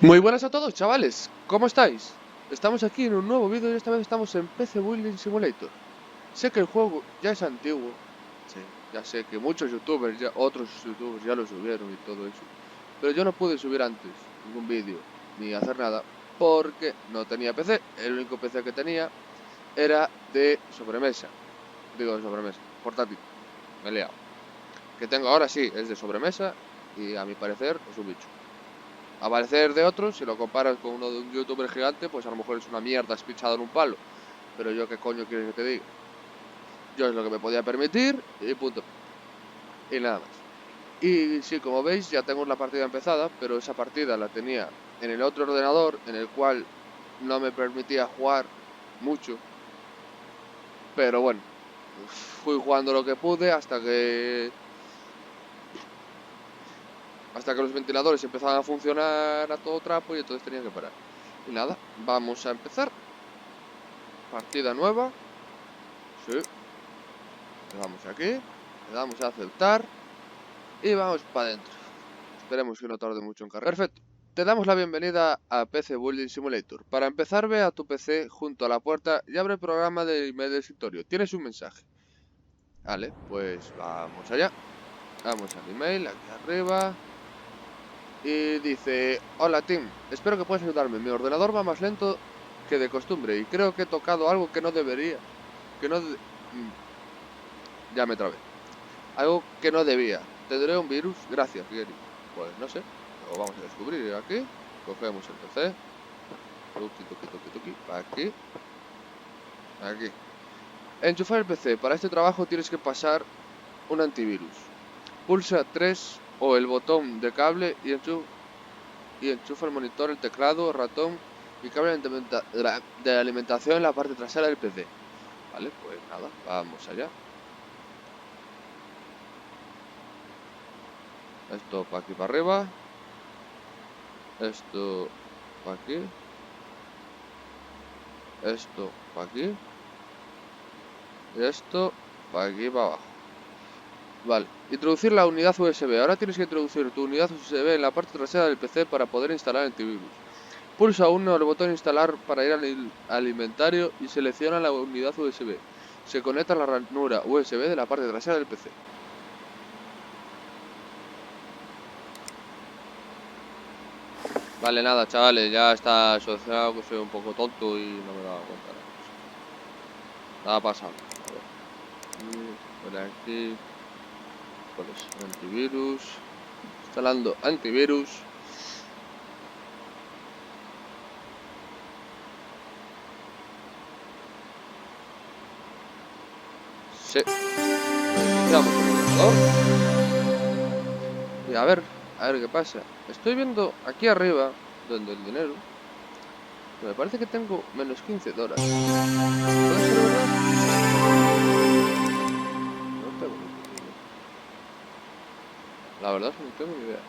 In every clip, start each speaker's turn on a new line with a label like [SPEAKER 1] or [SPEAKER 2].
[SPEAKER 1] Muy buenas a todos, chavales, ¿cómo estáis? Estamos aquí en un nuevo vídeo y esta vez estamos en PC Building Simulator. Sé que el juego ya es antiguo, sí, ya sé que otros youtubers ya lo subieron y todo eso, pero yo no pude subir antes ningún vídeo ni hacer nada porque no tenía PC. El único PC que tenía era de sobremesa, digo de sobremesa, portátil, me he liado. Que tengo ahora sí, es de sobremesa y a mi parecer es un bicho. A parecer de otros, si lo comparas con uno de un youtuber gigante, pues a lo mejor es una mierda espichado en un palo. Pero yo qué coño quieres que te diga. Yo es lo que me podía permitir y punto. Y nada más. Y sí, como veis, ya tengo la partida empezada, pero esa partida la tenía en el otro ordenador, en el cual no me permitía jugar mucho. Pero bueno, fui jugando lo que pude hasta que los ventiladores empezaban a funcionar a todo trapo y entonces tenía que parar. Y nada, vamos a empezar. Partida nueva. Sí. Le damos aquí, le damos a aceptar y vamos para adentro. Esperemos que no tarde mucho en cargar. Perfecto. Te damos la bienvenida a PC Building Simulator. Para empezar, ve a tu PC junto a la puerta y abre el programa de email del escritorio. Tienes un mensaje. Vale, pues vamos allá. Vamos al email, aquí arriba. Y dice: hola Tim, espero que puedas ayudarme. Mi ordenador va más lento que de costumbre y creo que he tocado algo que no debería. Que no... Ya me trabé. Algo que no debía. ¿Tendré un virus? Gracias, Gary. Pues no sé. Lo vamos a descubrir aquí. Cogemos el PC. Tuki, tuki, tuki, tuki. Aquí. Aquí. Enchufar el PC. Para este trabajo tienes que pasar un antivirus. Pulsa 3 o el botón de cable y enchufa el monitor, el teclado, ratón y cable de alimentación en la parte trasera del PC. Vale, pues nada, vamos allá. Esto para aquí para arriba. Esto para aquí. Esto para aquí. Y esto para aquí para abajo. Vale, introducir la unidad USB. Ahora tienes que introducir tu unidad USB en la parte trasera del PC para poder instalar el antivirus. Pulsa uno el botón instalar para ir al inventario y selecciona la unidad USB. Se conecta a la ranura USB de la parte trasera del PC. Vale, nada, chavales, ya está asociado que soy un poco tonto y no me daba cuenta. Nada pasado. A ver. Por aquí. ¿Cuál es? Antivirus. Instalando antivirus. Sí. Iniciamos el ordenador. Y a ver qué pasa. Estoy viendo aquí arriba, donde el dinero, me parece que tengo menos 15 dólares. ¿Puede ser verdad? No tengo ni puta idea. La verdad es que no tengo ni idea.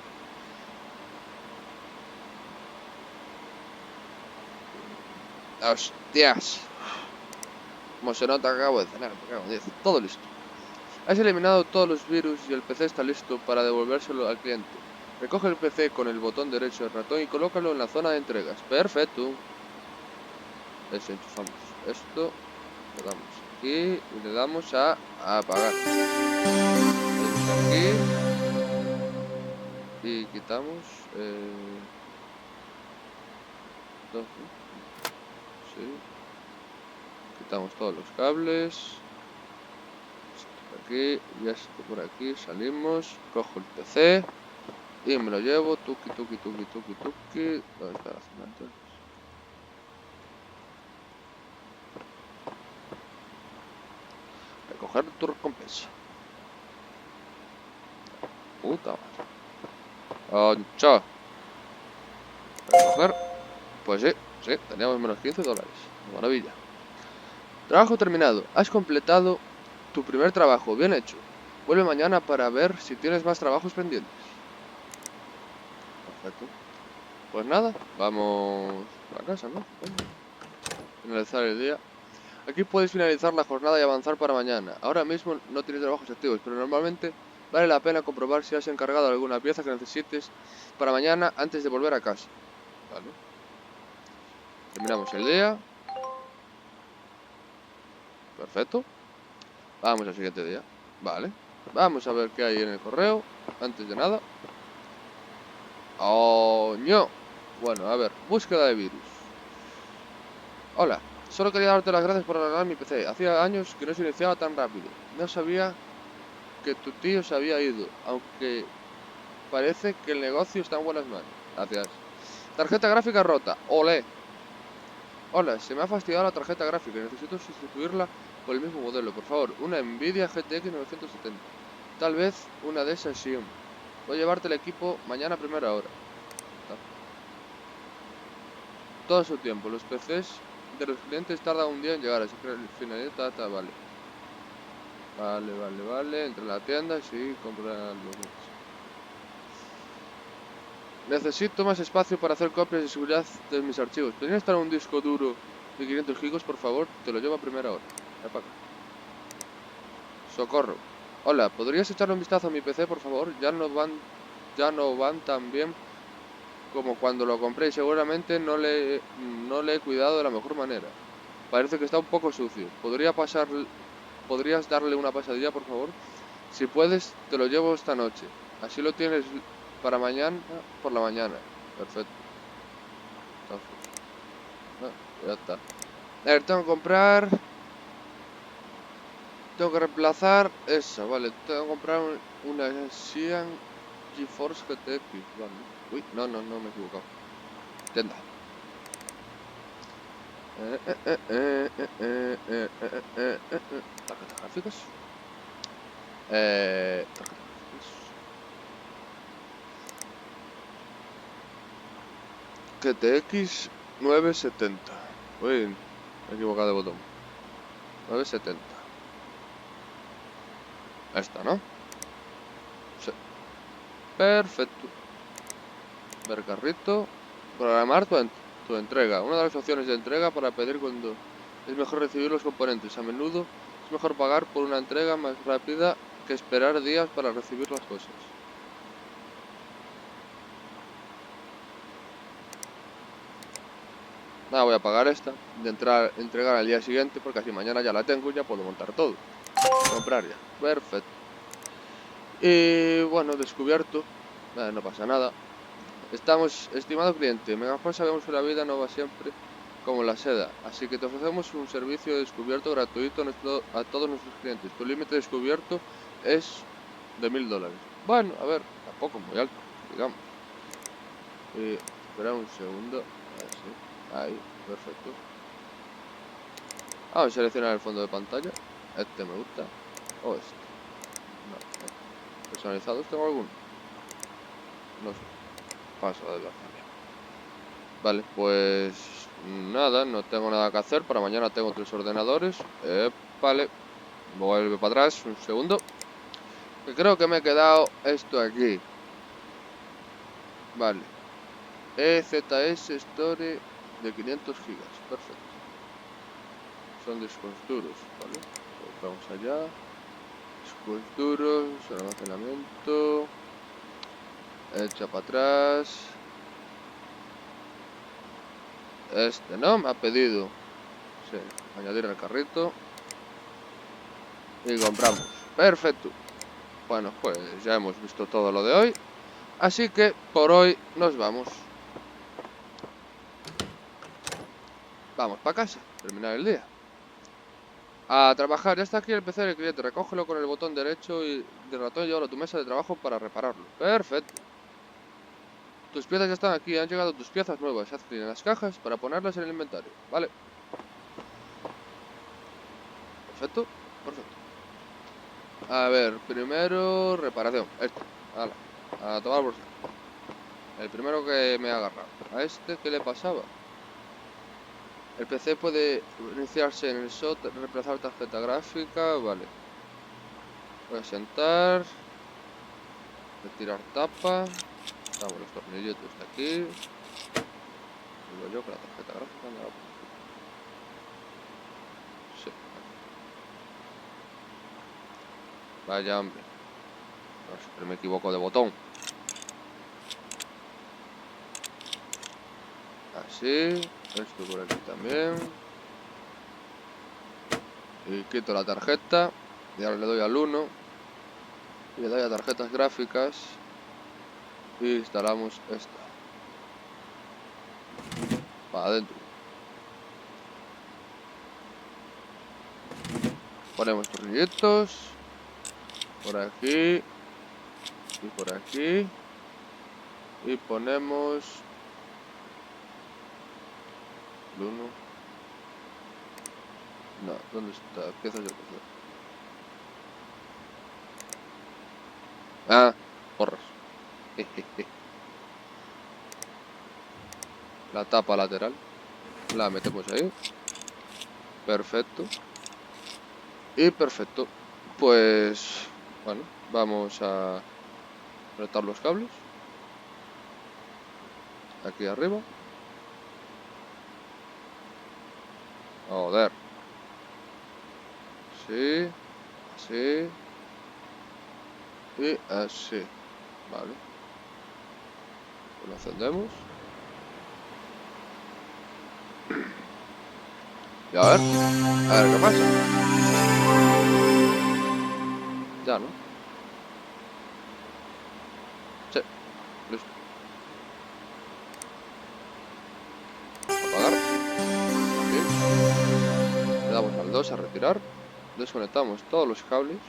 [SPEAKER 1] ¡Hostias! Como se nota que acabo de cenar, me cago en 10. Todo listo. Has eliminado todos los virus y el PC está listo para devolvérselo al cliente. Recoge el PC con el botón derecho del ratón y colócalo en la zona de entregas. Perfecto. Desenchufamos esto. Le damos aquí y le damos a apagar. Aquí. Y quitamos. Sí. Quitamos todos los cables. Aquí y esto por aquí, salimos, cojo el PC y me lo llevo, tuki, tuki, tuki, tuki, tuki. ¿Dónde está la zona entonces? Recoger tu recompensa. Puta madre. Ancha. Recoger. Pues sí, teníamos menos 15 dólares. Maravilla. Trabajo terminado. Has completado tu primer trabajo. Bien hecho. Vuelve mañana para ver si tienes más trabajos pendientes. Perfecto. Pues nada, vamos a casa, ¿no? Finalizar el día. Aquí puedes finalizar la jornada y avanzar para mañana. Ahora mismo no tienes trabajos activos, pero normalmente vale la pena comprobar si has encargado alguna pieza que necesites para mañana antes de volver a casa. Vale. Terminamos el día. Perfecto. Vamos al siguiente día. Vale. Vamos a ver qué hay en el correo. Antes de nada. ¡Oh, no! Bueno, a ver. Búsqueda de virus. Hola. Solo quería darte las gracias por arreglar mi PC. Hacía años que no se iniciaba tan rápido. No sabía que tu tío se había ido. Aunque parece que el negocio está en buenas manos. Gracias. Tarjeta gráfica rota. Olé. Hola, se me ha fastidiado la tarjeta gráfica y necesito sustituirla por el mismo modelo. Por favor, una Nvidia GTX 970. Tal vez una de esas Xeon. Voy a llevarte el equipo mañana a primera hora. Todo su tiempo. Los PCs de los clientes tardan un día en llegar, así que al final vale. Vale. Entra en la tienda, sí, compra los... Necesito más espacio para hacer copias de seguridad de mis archivos. ¿Podría estar un disco duro de 500 gigas, por favor? Te lo llevo a primera hora. Socorro. Hola, ¿podrías echarle un vistazo a mi PC, por favor? Ya no van tan bien como cuando lo compré y seguramente no le he cuidado de la mejor manera. Parece que está un poco sucio. ¿Podrías darle una pasadilla, por favor? Si puedes, te lo llevo esta noche. Así lo tienes para mañana por la mañana. Perfecto. Ya está. A ver, tengo que comprar... Tengo que reemplazar esa, vale. Tengo que comprar una Xeon GeForce GTX, vale. Uy, no me he equivocado. Tienda. Tarjetas gráficas. Tarjetas gráficas. GTX 970. Uy, me he equivocado de botón. 970. Esta, ¿no? Sí. Perfecto. Ver carrito. Programar tu entrega. Una de las opciones de entrega para pedir cuando es mejor recibir los componentes. A menudo es mejor pagar por una entrega más rápida que esperar días para recibir las cosas. Nada, voy a pagar esta. De entregar al día siguiente porque así mañana ya la tengo y ya puedo montar todo. Comprar ya. Perfecto. Y bueno, descubierto. No pasa nada. Estamos, estimado cliente, mejor sabemos que la vida no va siempre como la seda, así que te ofrecemos un servicio de descubierto gratuito a todos nuestros clientes. Tu límite de descubierto es de $1000. Bueno, a ver, tampoco muy alto, digamos. Espera un segundo. Ahí, perfecto. Vamos a seleccionar el fondo de pantalla. Este me gusta. O este. No. ¿Personalizados tengo alguno? No sé. Paso de ver también. Vale, pues nada, no tengo nada que hacer. Para mañana tengo 3 ordenadores. Vale, vuelve para atrás un segundo. Que creo que me he quedado esto aquí. Vale. EZS Store de 500 gigas. Perfecto. Son discos duros. Vale, pues vamos allá. Discos duros, almacenamiento. Echa para atrás. Este no, me ha pedido. Sí, añadir al carrito. Y compramos. Perfecto. Bueno, pues ya hemos visto todo lo de hoy. Así que por hoy nos vamos. Vamos para casa, terminar el día. A trabajar, ya está aquí el PC del cliente. Recógelo con el botón derecho y del ratón y llévalo a tu mesa de trabajo para repararlo. Perfecto. Tus piezas ya están aquí, han llegado tus piezas nuevas. Haz clic en las cajas para ponerlas en el inventario. Vale. Perfecto, perfecto. A ver, primero reparación. Esto, a tomar por saco. El primero que me ha agarrado. A este, ¿qué le pasaba? El PC puede iniciarse en el SOT, reemplazar tarjeta gráfica, vale. Voy a sentar. Retirar tapa. Estamos los tornilletes de aquí. Digo yo que la tarjeta gráfica me la pongo. Sí. Vaya hombre. No, siempre me equivoco de botón. Así. Esto por aquí también. Y quito la tarjeta. Y ahora le doy al 1. Y le doy a tarjetas gráficas. Y instalamos esta. Para adentro. Ponemos tornillitos. Por aquí. Y por aquí. Y ponemos el 1. No, ¿dónde está? Piezas del PC. Ah, porras. La tapa lateral. La metemos ahí. Perfecto. Y perfecto. Pues bueno, vamos a conectar los cables. Aquí arriba. Joder. Sí. Así. Y así. Vale. Pues lo encendemos. Y a ver qué pasa. Ya, ¿no? Sí, listo. Apagar. Aquí. Le damos al 2 a retirar. Desconectamos todos los cables.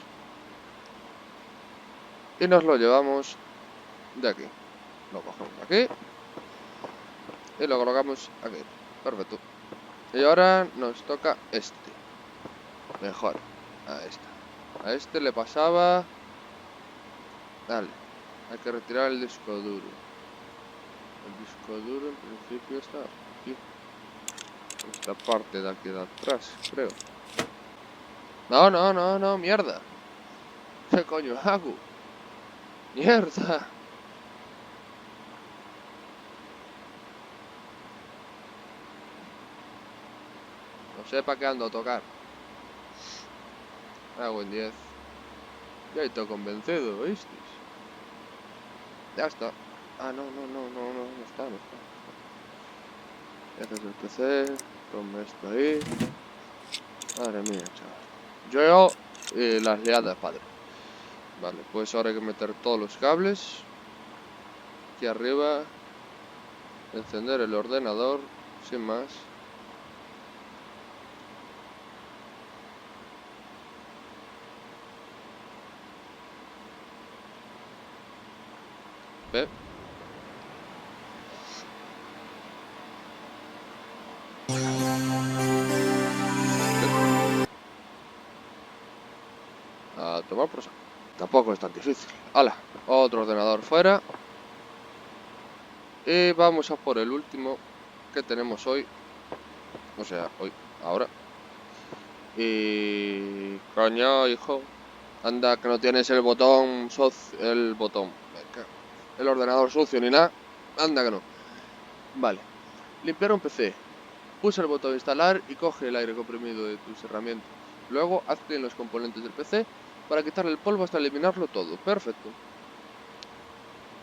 [SPEAKER 1] Y nos lo llevamos de aquí. Lo cogemos aquí. Y lo colocamos aquí. Perfecto. Y ahora nos toca este. Mejor. A este. A este le pasaba. Dale. Hay que retirar el disco duro. El disco duro en principio está aquí. Esta parte de aquí de atrás, creo. No, no, no, no, mierda. ¿Qué coño hago? Mierda. No sé para qué ando a tocar. Hago en 10. Ya estoy convencido, ¿oísteis? Ya está. Ah, no, no, no, no, no, no está, no está. Haces el PC, ponme esto ahí. Madre mía, chaval. Yo y las liadas, padre. Vale, pues ahora hay que meter todos los cables. Aquí arriba. Encender el ordenador, sin más. Ve. A tomar por saco. Tampoco es tan difícil. ¡Hala! Otro ordenador fuera. Y vamos a por el último que tenemos hoy. O sea, hoy, ahora. Y... Coño, hijo. Anda, que no tienes el botón... El botón. El ordenador sucio ni nada. Anda que no. Vale. Limpiar un PC. Pulsa el botón de instalar y coge el aire comprimido de tus herramientas. Luego, haz clic en los componentes del PC para quitarle el polvo hasta eliminarlo todo. Perfecto.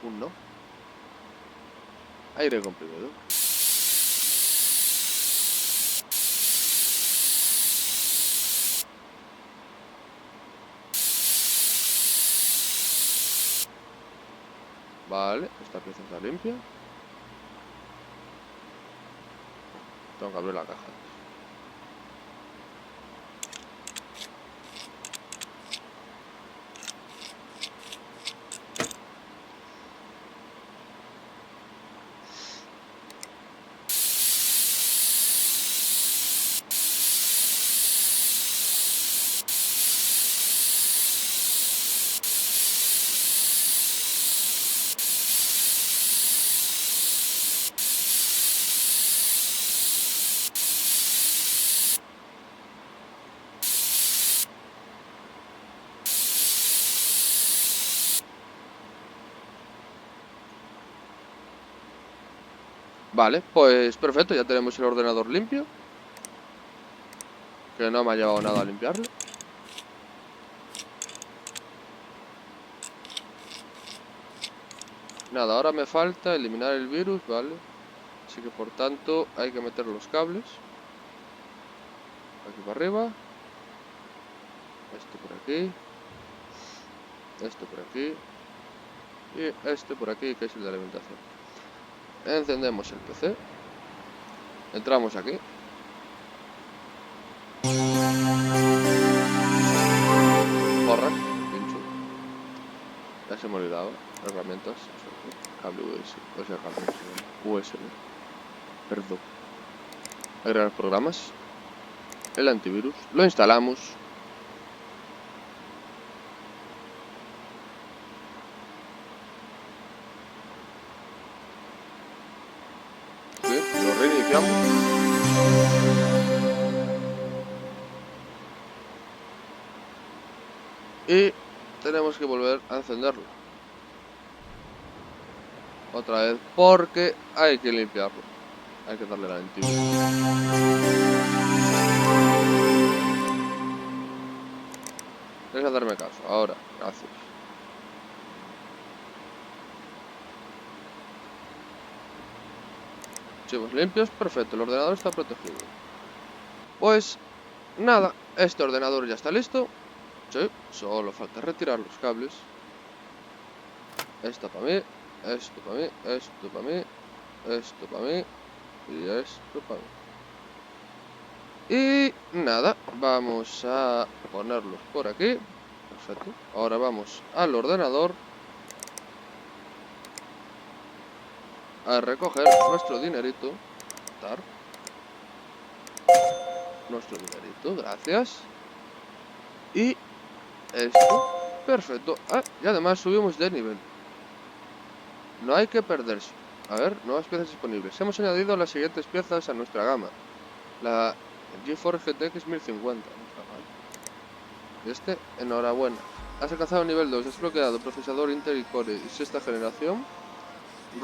[SPEAKER 1] Un no. Aire comprimido. Vale, esta pieza está limpia. Tengo que abrir la caja. Vale, pues perfecto, ya tenemos el ordenador limpio. Que no me ha llevado nada a limpiarlo. Nada, ahora me falta eliminar el virus, vale. Así que por tanto hay que meter los cables. Aquí para arriba. Este por aquí. Este por aquí. Y este por aquí, que es el de alimentación. Encendemos el PC. Entramos aquí. Borras, pincho. Ya se me olvidaba. Herramientas. Cable USB. O sea, cable USB. Perdón. Agregar programas. El antivirus. Lo instalamos. Bien, lo reiniciamos. Y tenemos que volver a encenderlo. Otra vez, porque hay que limpiarlo. Hay que darle la antivirus. Tienes que hacerme caso. Ahora, gracias. Archivos limpios, perfecto. El ordenador está protegido. Pues nada, este ordenador ya está listo. Sí, solo falta retirar los cables. Esto para mí, esto para mí, esto para mí, esto para mí y esto para mí. Y nada, vamos a ponerlos por aquí. Perfecto. Ahora vamos al ordenador a recoger nuestro dinerito. Nuestro dinerito, gracias. Y esto, perfecto. Ah, y además subimos de nivel. No hay que perderse. A ver, nuevas piezas disponibles. Hemos añadido las siguientes piezas a nuestra gama. La GeForce GTX 1050. Este, enhorabuena. Has alcanzado el nivel 2. Desbloqueado procesador Intel Core 6ª generación.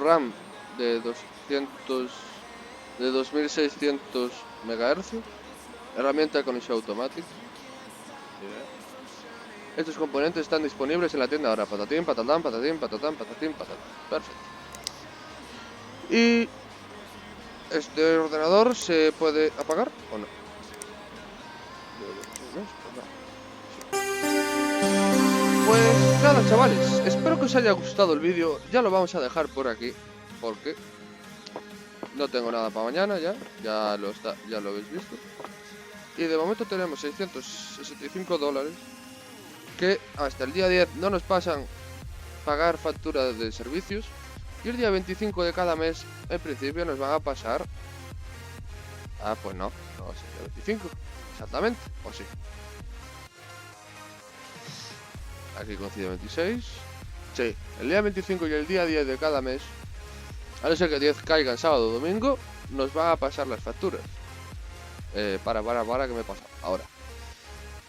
[SPEAKER 1] RAM de 2600 MHz. Herramienta con issue automático. Estos componentes están disponibles en la tienda ahora. Patatín, patatán, patatín, patatán, patatín, patatán. Perfecto. Y este ordenador se puede apagar o no. Pues nada, chavales, espero que os haya gustado el vídeo. Ya lo vamos a dejar por aquí porque no tengo nada para mañana ya lo habéis visto. Y de momento tenemos 665 dólares que hasta el día 10 no nos pasan pagar factura de servicios. Y el día 25 de cada mes, en principio, nos van a pasar... Ah, pues no es el día 25, exactamente, o sí. Aquí coincide 26. Sí, el día 25 y el día 10 de cada mes, a no ser que 10 caigan sábado o domingo, nos van a pasar las facturas. Para que me pasa ahora.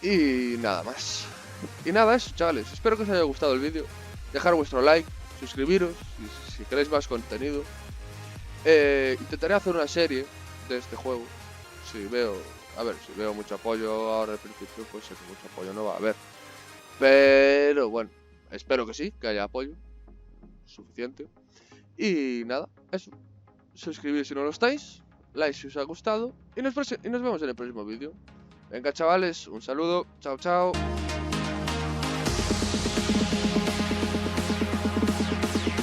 [SPEAKER 1] Y nada más. Y nada, eso, chavales. Espero que os haya gustado el vídeo. Dejar vuestro like, suscribiros si queréis más contenido. Intentaré hacer una serie de este juego. Si veo mucho apoyo ahora al principio, pues sé que mucho apoyo no va a haber. Pero bueno, espero que sí, que haya apoyo suficiente. Y nada, eso. Suscribíos si no lo estáis, like si os ha gustado y nos vemos en el próximo vídeo. Venga, chavales, un saludo, chao, chao.